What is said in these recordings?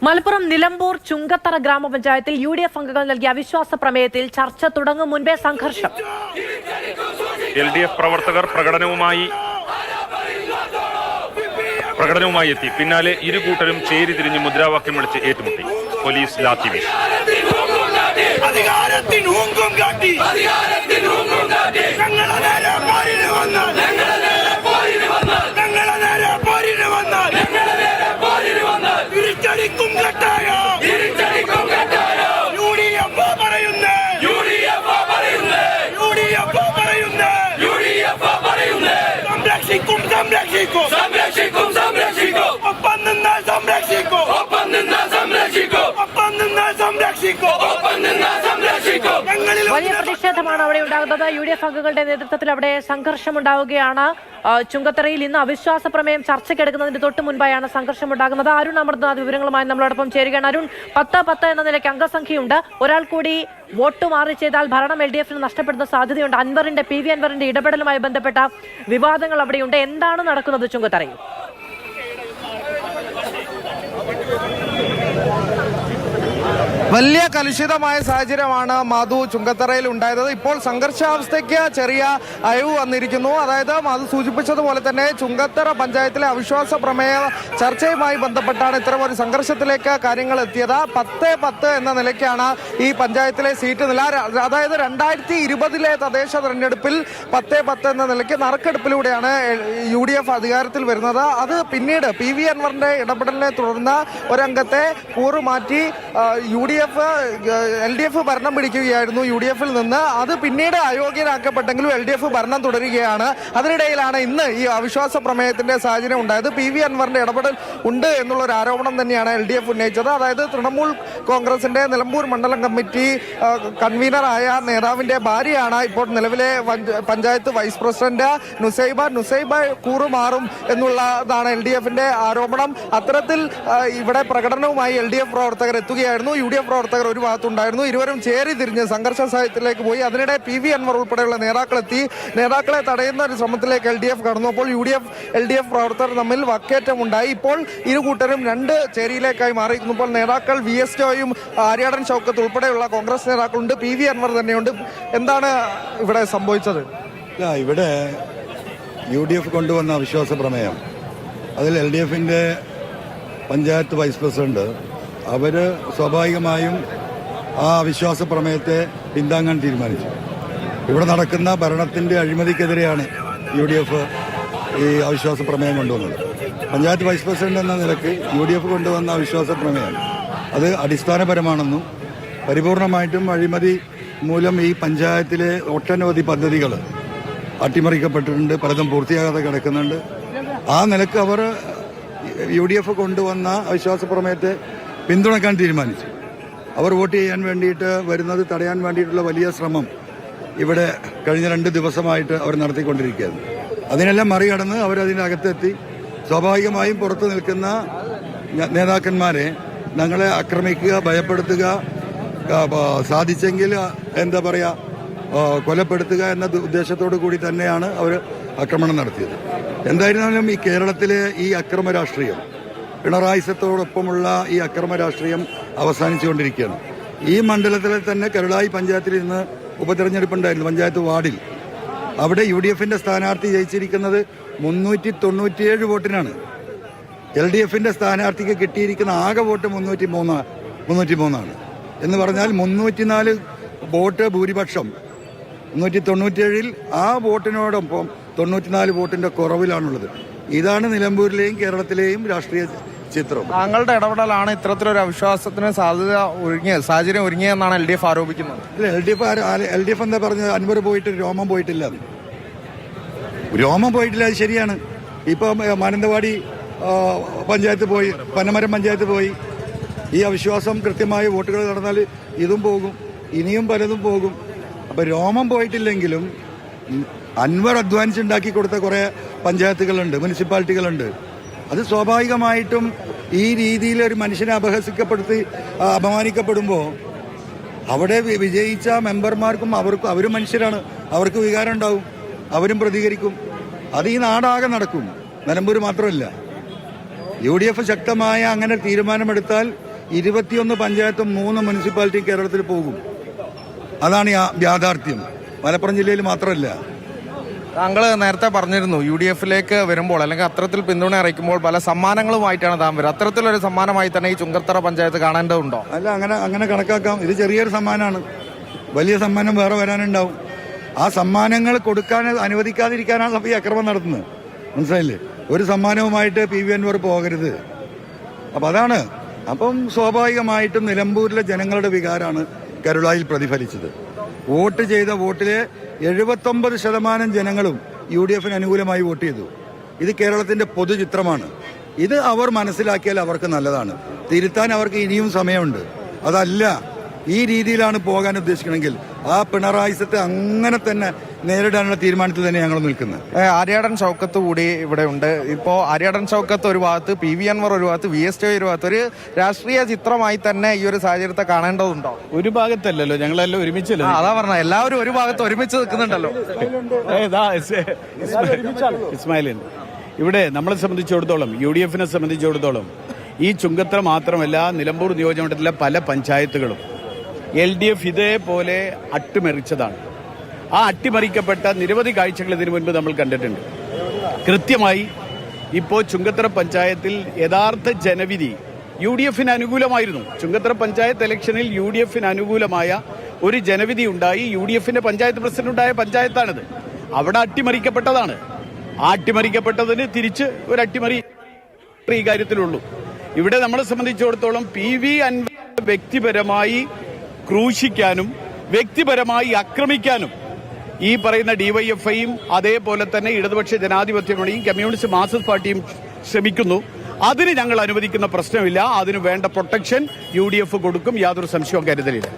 മലപ്പുറം നിലമ്പൂർ ചുങ്കത്തറ ഗ്രാമപഞ്ചായത്തിൽ UDF അംഗങ്ങൾ നൽകിയ അവിശ്വാസ പ്രമേയത്തിൽ ചർച്ച തുടങ്ങും മുൻപേ സംഘർഷം. LDF പ്രവർത്തകർ പ്രകടനവുമായി എത്തി. പിന്നാലെ ഇരു കൂട്ടരും ചേരിതിരിഞ്ഞ് മുദ്രാവാക്യം വിളിച്ച് ഏറ്റുമുട്ടി. പോലീസ് ലാത്തിവീശി. വലിയ പ്രതിഷേധമാണ് അവിടെ ഉണ്ടാകുന്നത്. UDF അംഗങ്ങളുടെ നേതൃത്വത്തിൽ അവിടെ സംഘർഷമുണ്ടാവുകയാണ്. ചുങ്കത്തറയിൽ ഇന്ന് അവിശ്വാസ പ്രമേയം ചർച്ചയ്ക്കെടുക്കുന്നതിന് തൊട്ട് മുൻപായാണ് സംഘർഷമുണ്ടാകുന്നത്. അരുൺ അമർനാഥ് വിവരങ്ങളുമായി നമ്മളോടൊപ്പം ചേരുകയാണ്. അരുൺ, 10-10 എന്ന നിലയ്ക്ക് അംഗസംഖ്യയുണ്ട്. ഒരാൾ കൂടി വോട്ട് മാറി ചെയ്താൽ ഭരണം LDFന് നഷ്ടപ്പെടുന്ന സാധ്യതയുണ്ട്. PV അൻവറിന്റെ ഇടപെടലുമായി ബന്ധപ്പെട്ട വിവാദങ്ങൾ അവിടെയുണ്ട്. എന്താണ് നടക്കുന്നത് ചുങ്കത്തറയിൽ? വലിയ കലുഷിതമായ സാഹചര്യമാണ് മാധു ചുങ്കത്തറയിൽ ഉണ്ടായത്. ഇപ്പോൾ സംഘർഷാവസ്ഥയ്ക്ക് ചെറിയ അയവ് വന്നിരിക്കുന്നു. അതായത് മാധു സൂചിപ്പിച്ചതുപോലെ തന്നെ ചുങ്കത്തറ പഞ്ചായത്തിലെ അവിശ്വാസ പ്രമേയ ചർച്ചയുമായി ബന്ധപ്പെട്ടാണ് ഇത്തരം ഒരു സംഘർഷത്തിലേക്ക് കാര്യങ്ങൾ എത്തിയത്. 10-10 എന്ന നിലയ്ക്കാണ് ഈ പഞ്ചായത്തിലെ സീറ്റ് നില. അതായത് 2020 തദ്ദേശ തെരഞ്ഞെടുപ്പിൽ 10-10 എന്ന നിലയ്ക്ക് നറുക്കെടുപ്പിലൂടെയാണ് UDF അധികാരത്തിൽ വരുന്നത്. അത് പിന്നീട് PV അൻവറിന്റെ ഇടപെടലിനെ തുടർന്ന് ഒരംഗത്തെ കൂറുമാറ്റി LDF ഭരണം പിടിക്കുകയായിരുന്നു UDFൽ നിന്ന്. അത് പിന്നീട് അയോഗ്യരാക്കപ്പെട്ടെങ്കിലും LDF ഭരണം തുടരുകയാണ്. അതിനിടയിലാണ് ഇന്ന് ഈ അവിശ്വാസ പ്രമേയത്തിന്റെ സാഹചര്യം ഉണ്ടായത്. PV അൻവറിന്റെ ഇടപെടൽ ഉണ്ട് എന്നുള്ള ഒരു ആരോപണം തന്നെയാണ് LDF ഉന്നയിച്ചത്. അതായത് തൃണമൂൽ കോൺഗ്രസിന്റെ നിലമ്പൂർ മണ്ഡലം കമ്മിറ്റി കൺവീനറായ നേതാവിന്റെ ഭാര്യയാണ് ഇപ്പോൾ നിലവിലെ പഞ്ചായത്ത് വൈസ് പ്രസിഡന്റ് നുസൈബ കൂറുമാറും എന്നുള്ളതാണ് LDFന്റെ ആരോപണം. അത്തരത്തിൽ ഇവിടെ പ്രകടനവുമായി LDF പ്രവർത്തകർ എത്തുകയായിരുന്നു. UDF പ്രവർത്തകർ ഒരു ഭാഗത്തുണ്ടായിരുന്നു. ഇരുവരും ചേരി തിരിഞ്ഞ് സംഘർഷ സാഹചര്യത്തിലേക്ക് പോയി. അതിനിടെ PV അൻവർ ഉൾപ്പെടെയുള്ള നേതാക്കളെത്തി. നേതാക്കളെ തടയുന്ന ഒരു ശ്രമത്തിലേക്ക് LDF കടന്നു. അപ്പോൾ LDF പ്രവർത്തകർ തമ്മിൽ വക്കേറ്റമുണ്ടായി. ഇപ്പോൾ ഇരു കൂട്ടരും രണ്ട് ചേരിയിലേക്കായി മാറിയിരിക്കുന്നു. ഇപ്പോൾ നേതാക്കൾ VS ജോയും ആര്യാടൻ ഷൗക്കത്ത് ഉൾപ്പെടെയുള്ള കോൺഗ്രസ് നേതാക്കളുണ്ട്. PV അൻവർ തന്നെയുണ്ട്. എന്താണ് ഇവിടെ സംഭവിച്ചത്? ഇവിടെ UDF കൊണ്ടുവന്ന അവിശ്വാസ പ്രമേയം, അതിൽ LDFന്റെ പഞ്ചായത്ത് വൈസ് പ്രസിഡന്റ് അവര് സ്വാഭാവികമായും ആ അവിശ്വാസ പ്രമേയത്തെ പിന്താങ്ങാൻ തീരുമാനിച്ചു. ഇവിടെ നടക്കുന്ന ഭരണത്തിന്റെ അഴിമതിക്കെതിരെയാണ് UDF ഈ അവിശ്വാസ പ്രമേയം കൊണ്ടുവന്നത്. പഞ്ചായത്ത് വൈസ് പ്രസിഡന്റ് എന്ന നിലയ്ക്ക് UDF കൊണ്ടുവന്ന അവിശ്വാസ പ്രമേയം അത് അടിസ്ഥാനപരമാണെന്നും പരിപൂർണമായിട്ടും അഴിമതി മൂലം ഈ പഞ്ചായത്തിലെ ഒട്ടനവധി പദ്ധതികൾ അട്ടിമറിക്കപ്പെട്ടിട്ടുണ്ട്, പലതും പൂർത്തിയാകാതെ കിടക്കുന്നുണ്ട്. ആ നിലക്ക് അവർ UDF കൊണ്ടുവന്ന അവിശ്വാസ പ്രമേയത്തെ പിന്തുണക്കാൻ തീരുമാനിച്ചു. അവർ വോട്ട് ചെയ്യാൻ വേണ്ടിയിട്ട് വരുന്നത് തടയാൻ വേണ്ടിയിട്ടുള്ള വലിയ ശ്രമം ഇവിടെ കഴിഞ്ഞ 2 ദിവസമായിട്ട് അവർ നടത്തിക്കൊണ്ടിരിക്കുകയാണ്. അതിനെല്ലാം മറികടന്ന് അവരതിൻ്റെ അകത്തെത്തി. സ്വാഭാവികമായും പുറത്തു നിൽക്കുന്ന നേതാക്കന്മാരെ ഞങ്ങളെ ആക്രമിക്കുക, ഭയപ്പെടുത്തുക, സാധിച്ചെങ്കിൽ എന്താ പറയുക കൊലപ്പെടുത്തുക എന്ന ഉദ്ദേശത്തോടു കൂടി തന്നെയാണ് അവർ ആക്രമണം നടത്തിയത്. എന്തായിരുന്നാലും ഈ കേരളത്തിലെ ഈ അക്രമ രാഷ്ട്രീയം, പിണറായിസത്തോടൊപ്പമുള്ള ഈ അക്രമ രാഷ്ട്രീയം അവസാനിച്ചുകൊണ്ടിരിക്കുകയാണ്. ഈ മണ്ഡലത്തിലെ തന്നെ കരുളായി പഞ്ചായത്തിൽ ഇന്ന് ഉപതെരഞ്ഞെടുപ്പുണ്ടായിരുന്നു. പഞ്ചായത്ത് വാർഡിൽ അവിടെ UDFന്റെ സ്ഥാനാർത്ഥി ജയിച്ചിരിക്കുന്നത് 397 വോട്ടിനാണ്. LDFന്റെ സ്ഥാനാർത്ഥിക്ക് കിട്ടിയിരിക്കുന്ന ആകെ വോട്ട് 303 എന്ന് പറഞ്ഞാൽ 304 വോട്ട് ഭൂരിപക്ഷം 397 ആ വോട്ടിനോടൊപ്പം 94 വോട്ടിന്റെ കുറവിലാണുള്ളത്. ഇതാണ് നിലമ്പൂരിലെയും കേരളത്തിലെയും രാഷ്ട്രീയ ചിത്രം. താങ്കളുടെ ഇടപെടലാണ് ഇത്തരത്തിലൊരു അവിശ്വാസത്തിന് സാഹചര്യം ഒരുങ്ങിയെന്നാണ് LDF ആരോപിക്കുന്നത്. LDF എന്താ പറഞ്ഞത്? അൻവർ പോയിട്ട് രോമം പോയിട്ടില്ല. അത് ശരിയാണ്. ഇപ്പൊ മാനന്തവാടി പഞ്ചായത്ത് പോയി, പനമരം പഞ്ചായത്ത് പോയി. ഈ അവിശ്വാസം കൃത്യമായി വോട്ടുകൾ നടന്നാൽ ഇതും പോകും, ഇനിയും പലതും പോകും. അപ്പൊ രോമം പോയിട്ടില്ലെങ്കിലും അൻവർ അധ്വാനിച്ചുണ്ടാക്കി കൊടുത്ത കുറെ പഞ്ചായത്തുകളുണ്ട്, മുനിസിപ്പാലിറ്റികളുണ്ട്. അത് സ്വാഭാവികമായിട്ടും ഈ രീതിയിൽ ഒരു മനുഷ്യനെ അപമാനിക്കപ്പെടുമ്പോൾ അവിടെ വിജയിച്ച മെമ്പർമാർക്കും അവരും മനുഷ്യരാണ്, അവർക്ക് വികാരം ഉണ്ടാവും, അവരും പ്രതികരിക്കും. അത് ഈ നാടാകെ നടക്കും, നിലമ്പൂർ മാത്രമല്ല. UDF ശക്തമായ അങ്ങനെ തീരുമാനമെടുത്താൽ 21 പഞ്ചായത്തും 3 മുനിസിപ്പാലിറ്റിയും കേരളത്തിൽ പോകും. അതാണ് യാഥാർത്ഥ്യം. മലപ്പുറം ജില്ലയിൽ മാത്രമല്ല. താങ്കൾ നേരത്തെ പറഞ്ഞിരുന്നു UDF-ലേക്ക് വരുമ്പോൾ അല്ലെങ്കിൽ അത്തരത്തിൽ പിന്തുണ അറിയിക്കുമ്പോൾ പല സമ്മാനങ്ങളുമായിട്ടാണ് താൻ വരും. അത്തരത്തിലൊരു സമ്മാനമായി തന്നെ ഈ ചുങ്കത്തറ പഞ്ചായത്ത് കാണേണ്ടതുണ്ടോ? അല്ല, അങ്ങനെ കണക്കാക്കാം. ഇത് ചെറിയൊരു സമ്മാനമാണ്. വലിയ സമ്മാനം വേറെ വരാനുണ്ടാവും. ആ സമ്മാനങ്ങൾ കൊടുക്കാൻ അനുവദിക്കാതിരിക്കാനാണ് ഈ അക്രമം നടത്തുന്നത്. മനസ്സിലായില്ലേ? ഒരു സമ്മാനവുമായിട്ട് PV അൻവർ പോകരുത്. അപ്പം അതാണ്. അപ്പം സ്വാഭാവികമായിട്ടും നിലമ്പൂരിലെ ജനങ്ങളുടെ വികാരമാണ് കരുളായിൽ പ്രതിഫലിച്ചത്. വോട്ട് ചെയ്ത വോട്ടിലെ 79% ജനങ്ങളും UDF-ന് അനുകൂലമായി വോട്ട് ചെയ്തു. ഇത് കേരളത്തിന്റെ പൊതുചിത്രമാണ്. ഇത് അവർ മനസ്സിലാക്കിയാൽ അവർക്ക് നല്ലതാണ്. തിരുത്താൻ അവർക്ക് ഇനിയും സമയമുണ്ട്. അതല്ല, ഈ രീതിയിലാണ് പോകാൻ ഉദ്ദേശിക്കണമെങ്കിൽ ആ പിണറായിസത്തെ അങ്ങനെ തന്നെ നേരിടാനുള്ള തീരുമാനത്തിൽ തന്നെ ഞങ്ങൾ നിൽക്കുന്നത്. ആര്യാടൻ ഷൗക്കത്ത് കൂടി ഇവിടെ ഉണ്ട്. ഇപ്പോൾ ആര്യാടൻ ഷൗക്കത്ത് ഒരു ഭാഗത്ത്, PV അൻവർ ഒരു ഭാഗത്ത്, VST ഒരു ഭാഗത്ത്, ഒരു രാഷ്ട്രീയ ചിത്രമായി തന്നെ ഈ ഒരു സാഹചര്യത്തെ കാണേണ്ടതുണ്ടോ? ഒരു ഭാഗത്തല്ലല്ലോ, ഞങ്ങളെല്ലാം ഒരുമിച്ചല്ലോ. അതാ പറഞ്ഞ എല്ലാവരും ഒരു ഭാഗത്ത് ഒരുമിച്ച് നിൽക്കുന്നുണ്ടല്ലോ. ഇസ്മായിലിൻ ഇവിടെ നമ്മളെ സംബന്ധിച്ചിടത്തോളം, UDF-നെ സംബന്ധിച്ചിടത്തോളം ഈ ചുങ്കത്തറ മാത്രമല്ല, നിലമ്പൂർ നിയോജകമണ്ഡലത്തിലെ പല പഞ്ചായത്തുകളും LDF ഇതേപോലെ അട്ടിമറിച്ചതാണ്. ആ അട്ടിമറിക്കപ്പെട്ട നിരവധി കാഴ്ചകൾ ഇതിനു മുൻപ് നമ്മൾ കണ്ടിട്ടുണ്ട്. കൃത്യമായി ഇപ്പോൾ ചുങ്കത്തറ പഞ്ചായത്തിൽ യഥാർത്ഥ ജനവിധി UDF-ന് അനുകൂലമായിരുന്നു. ചുങ്കത്തറ പഞ്ചായത്ത് ഇലക്ഷനിൽ UDF-ന് അനുകൂലമായ ഒരു ജനവിധി ഉണ്ടായി. UDF-ന്റെ പഞ്ചായത്ത് പ്രസിഡന്റ് ഉണ്ടായ പഞ്ചായത്താണിത്. അവിടെ അട്ടിമറിക്കപ്പെട്ടതാണ്. ആ അട്ടിമറിക്കപ്പെട്ടതിന് തിരിച്ച് ഒരു അട്ടിമറി ഈ കാര്യത്തിലുള്ളൂ. ഇവിടെ നമ്മളെ സംബന്ധിച്ചിടത്തോളം PV അൻവർ വ്യക്തിപരമായി ക്രൂശിക്കാനും വ്യക്തിപരമായി ആക്രമിക്കാനും ഈ പറയുന്ന DYFIയും അതേപോലെ തന്നെ ഇടതുപക്ഷ ജനാധിപത്യ മുന്നണിയും കമ്മ്യൂണിസ്റ്റ് മാർക്സിസ്റ്റ് പാർട്ടിയും ശ്രമിക്കുന്നു. അതിന് ഞങ്ങൾ അനുവദിക്കുന്ന പ്രശ്നമില്ല. അതിന് വേണ്ട പ്രൊട്ടക്ഷൻ UDF കൊടുക്കും. യാതൊരു സംശയവും കരുതലില്ല.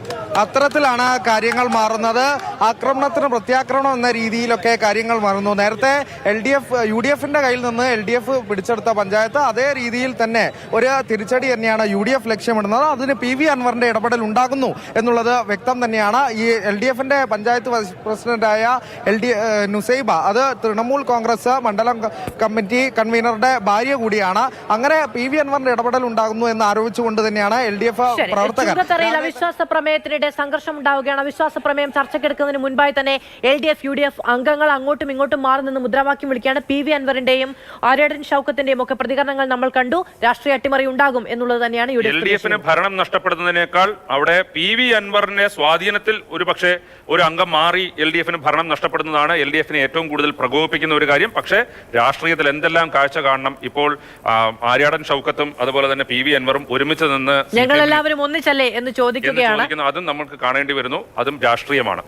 അത്തരത്തിലാണ് കാര്യങ്ങൾ മാറുന്നത്. ആക്രമണത്തിന് പ്രത്യാക്രമണം എന്ന രീതിയിലൊക്കെ കാര്യങ്ങൾ മാറുന്നു. നേരത്തെ UDF-ന്റെ കയ്യിൽ നിന്ന് LDF പിടിച്ചെടുത്ത പഞ്ചായത്ത് അതേ രീതിയിൽ തന്നെ ഒരു തിരിച്ചടി തന്നെയാണ് UDF ലക്ഷ്യമിടുന്നത്. അതിന് PV അൻവറിന്റെ ഇടപെടൽ ഉണ്ടാകുന്നു എന്നുള്ളത് വ്യക്തം തന്നെയാണ്. ഈ LDF-ന്റെ പഞ്ചായത്ത് വൈസ് പ്രസിഡന്റായ നുസൈബ, അത് തൃണമൂൽ കോൺഗ്രസ് മണ്ഡലം കമ്മിറ്റി കൺവീനറുടെ ഭാര്യ കൂടിയാണ്. അങ്ങനെ PV അൻവറിന്റെ ഇടപെടൽ ഉണ്ടാകുന്നു എന്ന് ആരോപിച്ചുകൊണ്ട് തന്നെയാണ് LDF പ്രവർത്തകർ. അവിശ്വാസ പ്രമേയത്തിനിടെ സംഘർഷം ഉണ്ടാവുകയാണ്. അവിശ്വാസ പ്രമേയം ചർച്ചയ്ക്കെടുക്കുന്നതിന് മുൻപായി തന്നെ LDF UDF അംഗങ്ങൾ അങ്ങോട്ടും ഇങ്ങോട്ടും മാറി നിന്ന് മുദ്രാവാക്യം വിളിക്കുകയാണ്. PV അൻവറിന്റെയും ആര്യാടൻ ഷൗക്കത്തിന്റെയും ഒക്കെ പ്രതികരണങ്ങൾ നമ്മൾ കണ്ടു. രാഷ്ട്രീയ അട്ടിമറി ഉണ്ടാകും എന്നുള്ളത് തന്നെയാണ് LDF-ന് ഭരണം നഷ്ടപ്പെടുന്നതിനേക്കാൾ അവിടെ PV അൻവറിന്റെ സ്വാധീനത്തിൽ ഒരുപക്ഷെ ഒരു അംഗം മാറി LDF-ന് ഭരണം നഷ്ടപ്പെടുന്നതാണ് LDF-നെ ഏറ്റവും കൂടുതൽ പ്രകോപിപ്പിക്കുന്ന ഒരു കാര്യം. പക്ഷേ രാഷ്ട്രീയത്തിൽ എന്തെല്ലാം കാഴ്ച കാണണം. ഇപ്പോൾ ആര്യാടൻ ഷൗക്കത്തും അതുപോലെ തന്നെ PV അൻവറും ഒരുമിച്ച് നിന്ന് ഞങ്ങൾ എല്ലാവരും ഒന്നിച്ചല്ലേ എന്ന് ചോദിക്കുകയാണ്. അതും നമുക്ക് കാണേണ്ടി വരുന്നു. അതും രാഷ്ട്രീയമാണ്.